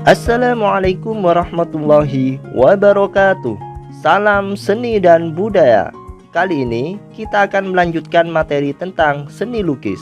Assalamualaikum warahmatullahi wabarakatuh. Salam seni dan budaya. Kali ini kita akan melanjutkan materi tentang seni lukis.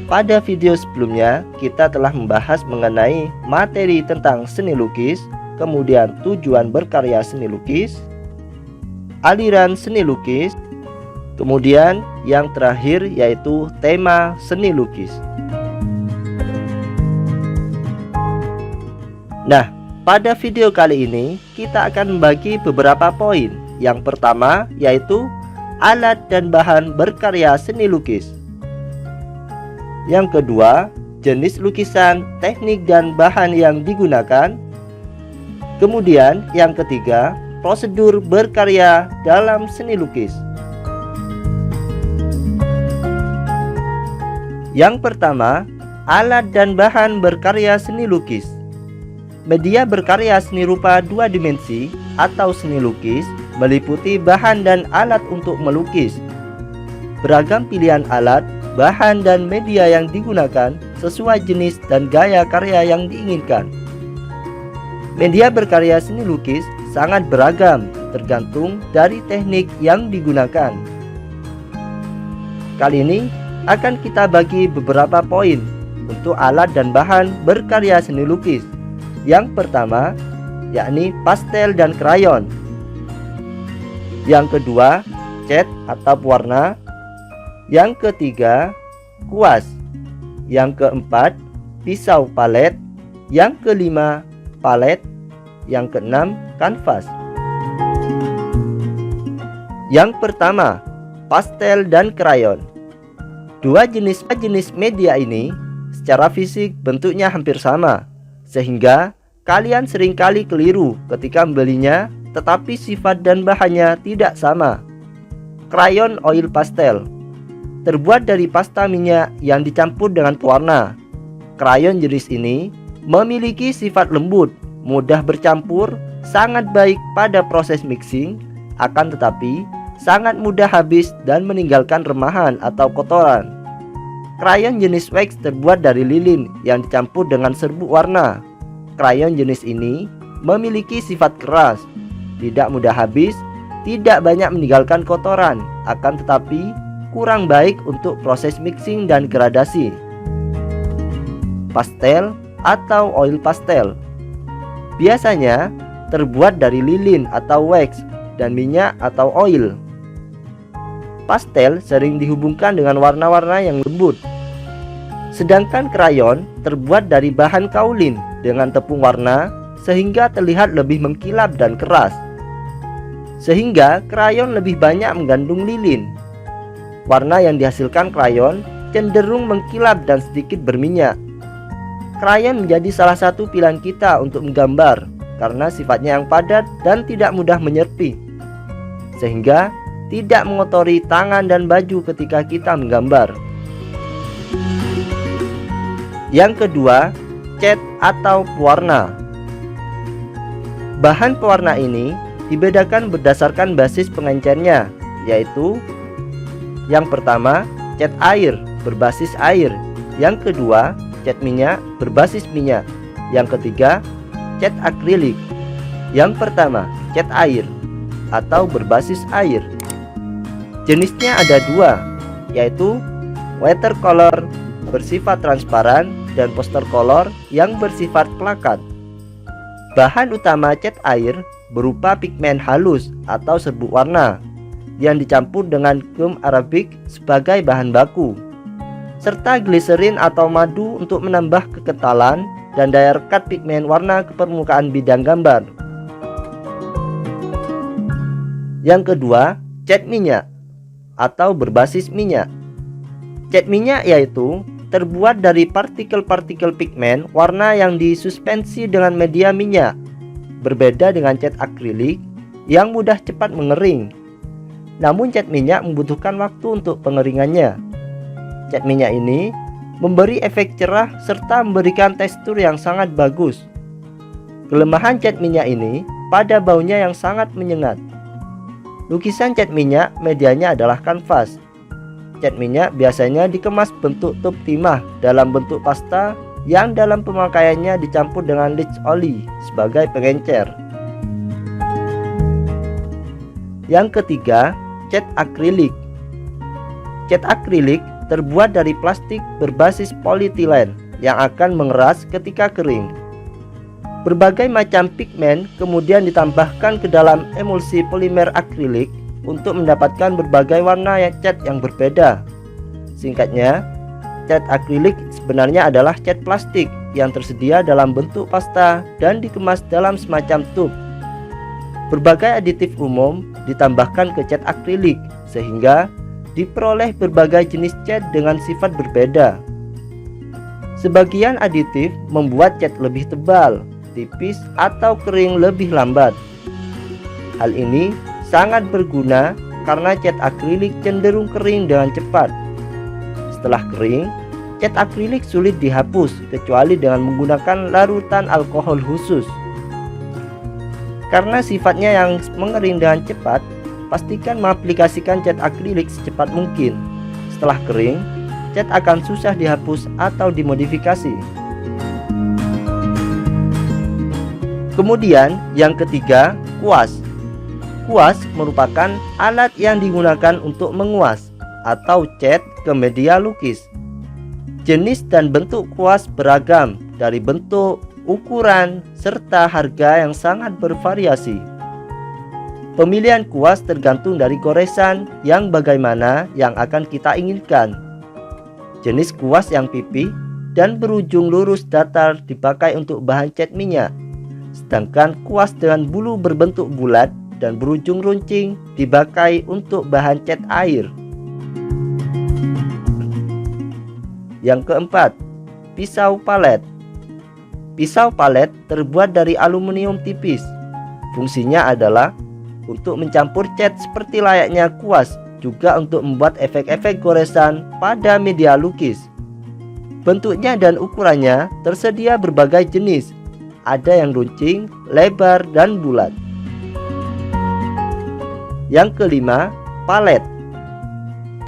Pada video sebelumnya kita telah membahas mengenai materi tentang seni lukis, kemudian tujuan berkarya seni lukis, aliran seni lukis, kemudian yang terakhir yaitu tema seni lukis. Nah, pada video kali ini kita akan membagi beberapa poin. Yang pertama yaitu alat dan bahan berkarya seni lukis. Yang kedua, jenis lukisan, teknik dan bahan yang digunakan. Kemudian yang ketiga, prosedur berkarya dalam seni lukis. Yang pertama, alat dan bahan berkarya seni lukis. Media berkarya seni rupa dua dimensi atau seni lukis meliputi bahan dan alat untuk melukis. Beragam pilihan alat, bahan dan media yang digunakan sesuai jenis dan gaya karya yang diinginkan. Media berkarya seni lukis sangat beragam tergantung dari teknik yang digunakan. Kali ini akan kita bagi beberapa poin untuk alat dan bahan berkarya seni lukis. Yang pertama, yakni pastel dan krayon. Yang kedua, cat atau pewarna. Yang ketiga, kuas. Yang keempat, pisau palet. Yang kelima, palet. Yang keenam, kanvas. Yang pertama, pastel dan krayon. Dua jenis media ini secara fisik bentuknya hampir sama, sehingga kalian seringkali keliru ketika membelinya, tetapi sifat dan bahannya tidak sama. Krayon oil pastel terbuat dari pasta minyak yang dicampur dengan pewarna. Krayon jenis ini memiliki sifat lembut, mudah bercampur, sangat baik pada proses mixing, akan tetapi sangat mudah habis dan meninggalkan remahan atau kotoran. Krayon jenis wax terbuat dari lilin yang dicampur dengan serbuk warna. Krayon jenis ini memiliki sifat keras, tidak mudah habis, tidak banyak meninggalkan kotoran, akan tetapi kurang baik untuk proses mixing dan gradasi. Pastel atau oil pastel biasanya terbuat dari lilin atau wax dan minyak atau oil. Pastel sering dihubungkan dengan warna-warna yang lembut. Sedangkan krayon terbuat dari bahan kaolin dengan tepung warna sehingga terlihat lebih mengkilap dan keras. Sehingga krayon lebih banyak mengandung lilin. Warna yang dihasilkan krayon cenderung mengkilap dan sedikit berminyak. Krayon menjadi salah satu pilihan kita untuk menggambar karena sifatnya yang padat dan tidak mudah menyerpi, sehingga tidak mengotori tangan dan baju ketika kita menggambar. Yang kedua, cat atau pewarna. Bahan pewarna ini dibedakan berdasarkan basis pengencernya, yaitu yang pertama, cat air berbasis air. Yang kedua, cat minyak berbasis minyak. Yang ketiga, cat akrilik. Yang pertama, cat air atau berbasis air. Jenisnya ada dua, yaitu watercolor bersifat transparan dan poster color yang bersifat plakat. Bahan utama cat air berupa pigmen halus atau serbuk warna yang dicampur dengan gum arabik sebagai bahan baku, serta gliserin atau madu untuk menambah kekentalan dan daya rekat pigmen warna ke permukaan bidang gambar. Yang kedua, cat minyak atau berbasis minyak. Cat minyak yaitu terbuat dari partikel-partikel pigmen warna yang disuspensi dengan media minyak. Berbeda dengan cat akrilik yang mudah cepat mengering. Namun cat minyak membutuhkan waktu untuk pengeringannya. Cat minyak ini memberi efek cerah serta memberikan tekstur yang sangat bagus. Kelemahan cat minyak ini pada baunya yang sangat menyengat. Lukisan cat minyak medianya adalah kanvas. Cat minyak biasanya dikemas bentuk tub timah dalam bentuk pasta yang dalam pemakaiannya dicampur dengan leach oli sebagai pengencer. Yang ketiga, cat akrilik. Cat akrilik terbuat dari plastik berbasis polietilen yang akan mengeras ketika kering. Berbagai macam pigmen kemudian ditambahkan ke dalam emulsi polimer akrilik untuk mendapatkan berbagai warna cat yang berbeda. Singkatnya, cat akrilik sebenarnya adalah cat plastik yang tersedia dalam bentuk pasta dan dikemas dalam semacam tub. Berbagai aditif umum ditambahkan ke cat akrilik sehingga diperoleh berbagai jenis cat dengan sifat berbeda. Sebagian aditif membuat cat lebih tebal, tipis, atau kering lebih lambat. Hal ini sangat berguna karena cat akrilik cenderung kering dengan cepat. Setelah kering, cat akrilik sulit dihapus kecuali dengan menggunakan larutan alkohol khusus. Karena sifatnya yang mengering dengan cepat, pastikan mengaplikasikan cat akrilik secepat mungkin. Setelah kering, cat akan susah dihapus atau dimodifikasi. Kemudian yang ketiga, kuas. Kuas merupakan alat yang digunakan untuk menguas atau cat ke media lukis. Jenis dan bentuk kuas beragam dari bentuk, ukuran, serta harga yang sangat bervariasi. Pemilihan kuas tergantung dari goresan yang bagaimana yang akan kita inginkan. Jenis kuas yang pipih dan berujung lurus datar dipakai untuk bahan cat minyak. Sedangkan kuas dengan bulu berbentuk bulat dan berujung runcing dipakai untuk bahan cat air. Yang keempat, pisau palet. Pisau palet terbuat dari aluminium tipis. Fungsinya adalah untuk mencampur cat seperti layaknya kuas, juga untuk membuat efek-efek goresan pada media lukis. Bentuknya dan ukurannya tersedia berbagai jenis. Ada yang runcing, lebar, dan bulat. Yang kelima, palet.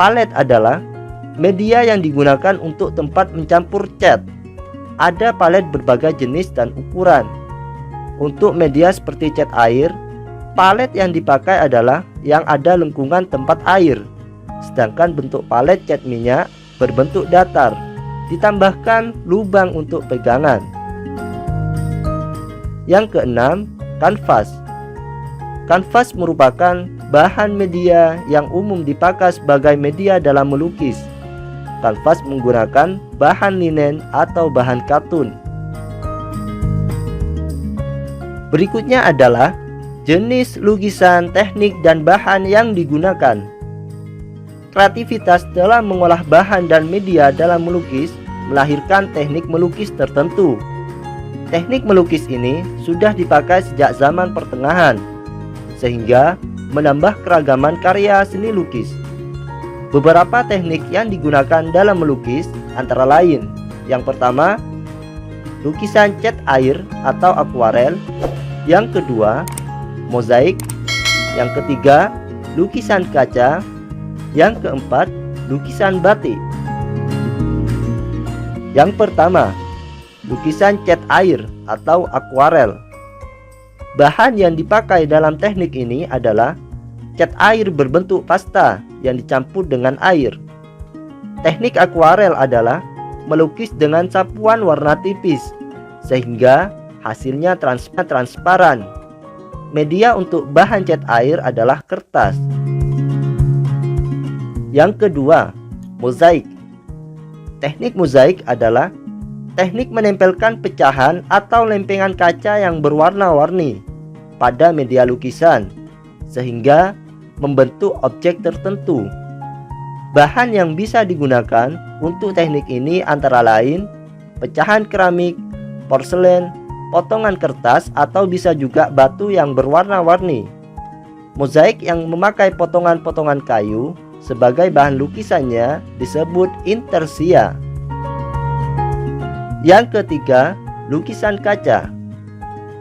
Palet adalah media yang digunakan untuk tempat mencampur cat. Ada palet berbagai jenis dan ukuran. Untuk media seperti cat air, palet yang dipakai adalah yang ada lengkungan tempat air. Sedangkan bentuk palet cat minyak berbentuk datar, ditambahkan lubang untuk pegangan. Yang keenam, kanvas. Kanvas merupakan bahan media yang umum dipakai sebagai media dalam melukis. Kanvas menggunakan bahan linen atau bahan katun. Berikutnya adalah jenis lukisan, teknik, dan bahan yang digunakan. Kreativitas dalam mengolah bahan dan media dalam melukis melahirkan teknik melukis tertentu. Teknik melukis ini sudah dipakai sejak zaman pertengahan, sehingga menambah keragaman karya seni lukis. Beberapa teknik yang digunakan dalam melukis antara lain: yang pertama, lukisan cat air atau akuarel; yang kedua, mozaik; yang ketiga, lukisan kaca; yang keempat, lukisan batik. Yang pertama, lukisan cat air atau akuarel. Bahan yang dipakai dalam teknik ini adalah cat air berbentuk pasta yang dicampur dengan air. Teknik akuarel adalah melukis dengan sapuan warna tipis sehingga hasilnya transparan. Media untuk bahan cat air adalah kertas. Yang kedua, mozaik. Teknik mozaik adalah teknik menempelkan pecahan atau lempengan kaca yang berwarna-warni pada media lukisan sehingga membentuk objek tertentu. Bahan yang bisa digunakan untuk teknik ini antara lain pecahan keramik, porselen, potongan kertas, atau bisa juga batu yang berwarna-warni. Mozaik yang memakai potongan-potongan kayu sebagai bahan lukisannya disebut intarsia. Yang ketiga, lukisan kaca.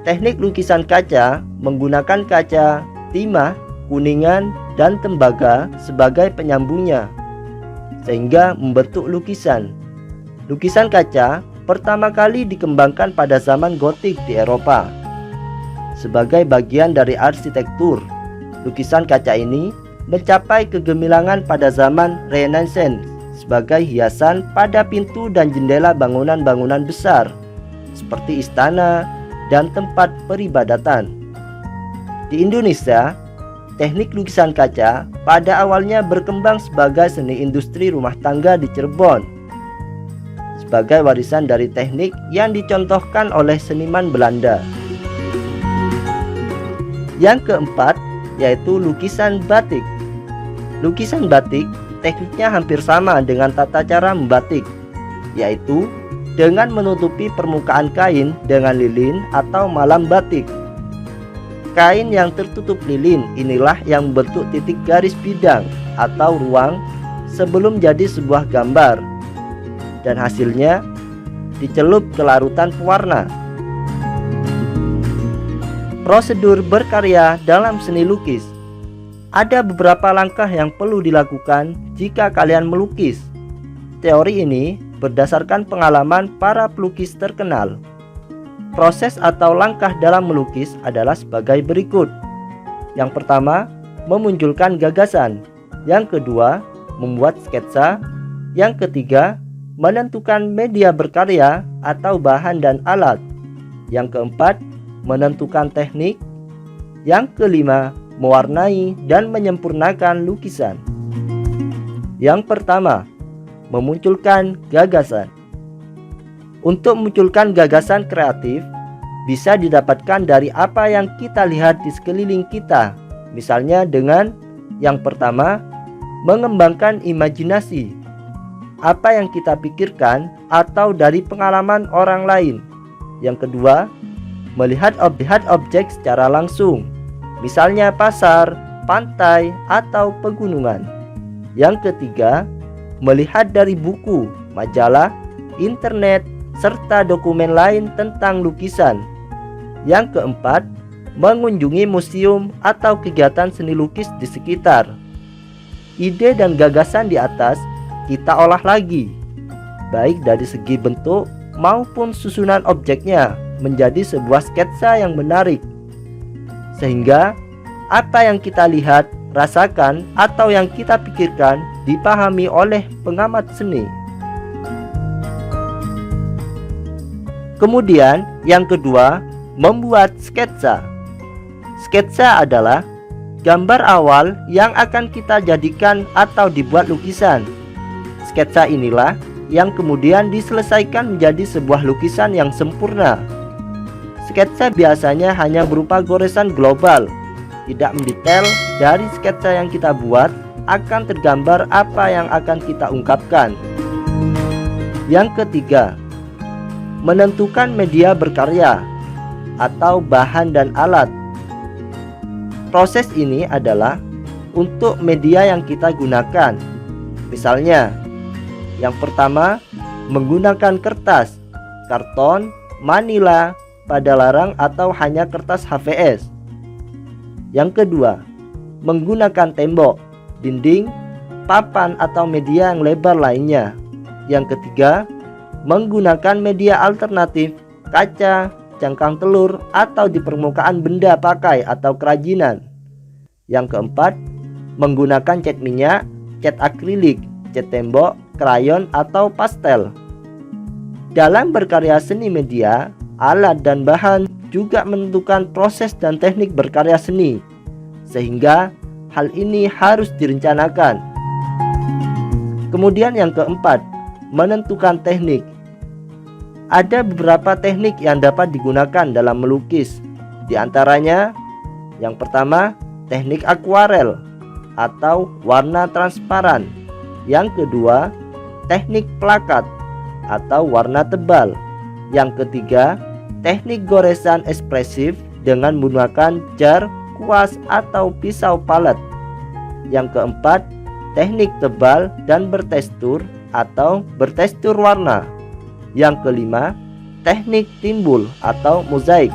Teknik lukisan kaca menggunakan kaca, timah, kuningan, dan tembaga sebagai penyambungnya, sehingga membentuk lukisan. Lukisan kaca pertama kali dikembangkan pada zaman Gotik di Eropa. Sebagai bagian dari arsitektur, lukisan kaca ini mencapai kegemilangan pada zaman Renaissance sebagai hiasan pada pintu dan jendela bangunan-bangunan besar seperti istana dan tempat peribadatan. Di Indonesia, teknik lukisan kaca pada awalnya berkembang sebagai seni industri rumah tangga di Cirebon, sebagai warisan dari teknik yang dicontohkan oleh seniman Belanda. Yang keempat yaitu lukisan batik. Lukisan batik tekniknya hampir sama dengan tata cara membatik, yaitu dengan menutupi permukaan kain dengan lilin atau malam batik. Kain yang tertutup lilin inilah yang membentuk titik garis bidang atau ruang sebelum jadi sebuah gambar, dan hasilnya dicelup ke larutan pewarna. Prosedur berkarya dalam seni lukis. Ada beberapa langkah yang perlu dilakukan jika kalian melukis. Teori ini berdasarkan pengalaman para pelukis terkenal. Proses atau langkah dalam melukis adalah sebagai berikut. Yang pertama, memunculkan gagasan. Yang kedua, membuat sketsa. Yang ketiga, menentukan media berkarya atau bahan dan alat. Yang keempat, menentukan teknik. Yang kelima, mewarnai dan menyempurnakan lukisan. Yang pertama, memunculkan gagasan. Untuk memunculkan gagasan kreatif bisa didapatkan dari apa yang kita lihat di sekeliling kita. Misalnya dengan yang pertama, mengembangkan imajinasi. Apa yang kita pikirkan atau dari pengalaman orang lain. Yang kedua, melihat objek secara langsung. Misalnya pasar, pantai, atau pegunungan. Yang ketiga, melihat dari buku, majalah, internet, serta dokumen lain tentang lukisan. Yang keempat, mengunjungi museum atau kegiatan seni lukis di sekitar. Ide dan gagasan di atas kita olah lagi, baik dari segi bentuk maupun susunan objeknya menjadi sebuah sketsa yang menarik. Sehingga apa yang kita lihat, rasakan, atau yang kita pikirkan dipahami oleh pengamat seni. Kemudian yang kedua, membuat sketsa. Sketsa adalah gambar awal yang akan kita jadikan atau dibuat lukisan. Sketsa inilah yang kemudian diselesaikan menjadi sebuah lukisan yang sempurna. Sketsa biasanya hanya berupa goresan global, tidak mendetail. Dari sketsa yang kita buat akan tergambar apa yang akan kita ungkapkan. Yang ketiga, menentukan media berkarya atau bahan dan alat. Proses ini adalah untuk media yang kita gunakan. Misalnya, yang pertama, menggunakan kertas, karton, manila, pada larang atau hanya kertas HVS. Yang kedua, menggunakan tembok, dinding, papan atau media yang lebar lainnya. Yang ketiga, menggunakan media alternatif, kaca, cangkang telur, atau di permukaan benda pakai atau kerajinan. Yang keempat, menggunakan cat minyak, cat akrilik, cat tembok, krayon, atau pastel. Dalam berkarya seni media, alat dan bahan juga menentukan proses dan teknik berkarya seni, sehingga hal ini harus direncanakan. Kemudian yang keempat, menentukan teknik. Ada beberapa teknik yang dapat digunakan dalam melukis. Di antaranya, yang pertama, teknik akuarel atau warna transparan. Yang kedua, teknik plakat atau warna tebal. Yang ketiga, teknik goresan ekspresif dengan menggunakan jar, kuas, atau pisau palet. Yang keempat, teknik tebal dan bertekstur atau bertekstur warna. Yang kelima, teknik timbul atau mozaik.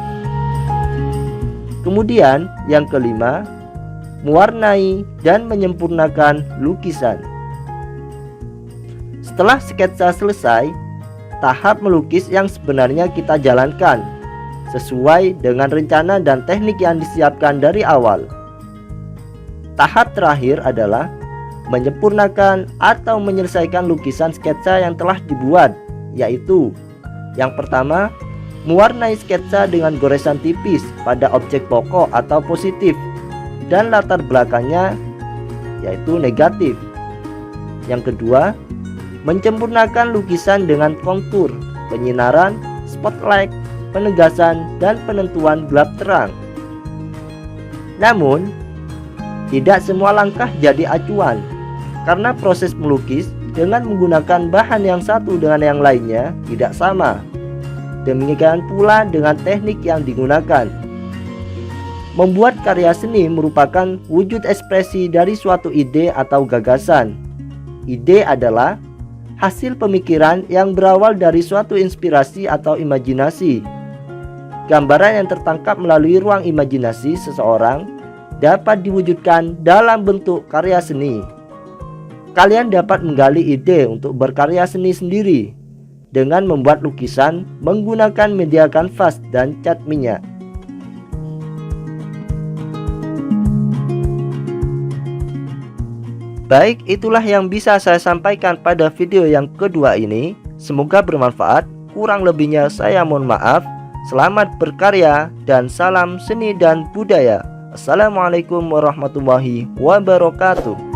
Kemudian yang kelima, mewarnai dan menyempurnakan lukisan. Setelah sketsa selesai, tahap melukis yang sebenarnya kita jalankan sesuai dengan rencana dan teknik yang disiapkan dari awal. Tahap terakhir adalah menyempurnakan atau menyelesaikan lukisan sketsa yang telah dibuat, yaitu yang pertama, mewarnai sketsa dengan goresan tipis pada objek pokok atau positif dan latar belakangnya yaitu negatif. Yang kedua, menyempurnakan lukisan dengan kontur, penyinaran, spotlight, penegasan, dan penentuan gelap terang. Namun, tidak semua langkah jadi acuan, karena proses melukis dengan menggunakan bahan yang satu dengan yang lainnya tidak sama. Demikian pula dengan teknik yang digunakan. Membuat karya seni merupakan wujud ekspresi dari suatu ide atau gagasan. Ide adalah hasil pemikiran yang berawal dari suatu inspirasi atau imajinasi. Gambaran yang tertangkap melalui ruang imajinasi seseorang dapat diwujudkan dalam bentuk karya seni. Kalian dapat menggali ide untuk berkarya seni sendiri dengan membuat lukisan menggunakan media kanvas dan cat minyak. Baik, itulah yang bisa saya sampaikan pada video yang kedua ini. Semoga bermanfaat. Kurang lebihnya saya mohon maaf. Selamat berkarya dan salam seni dan budaya. Assalamualaikum warahmatullahi wabarakatuh.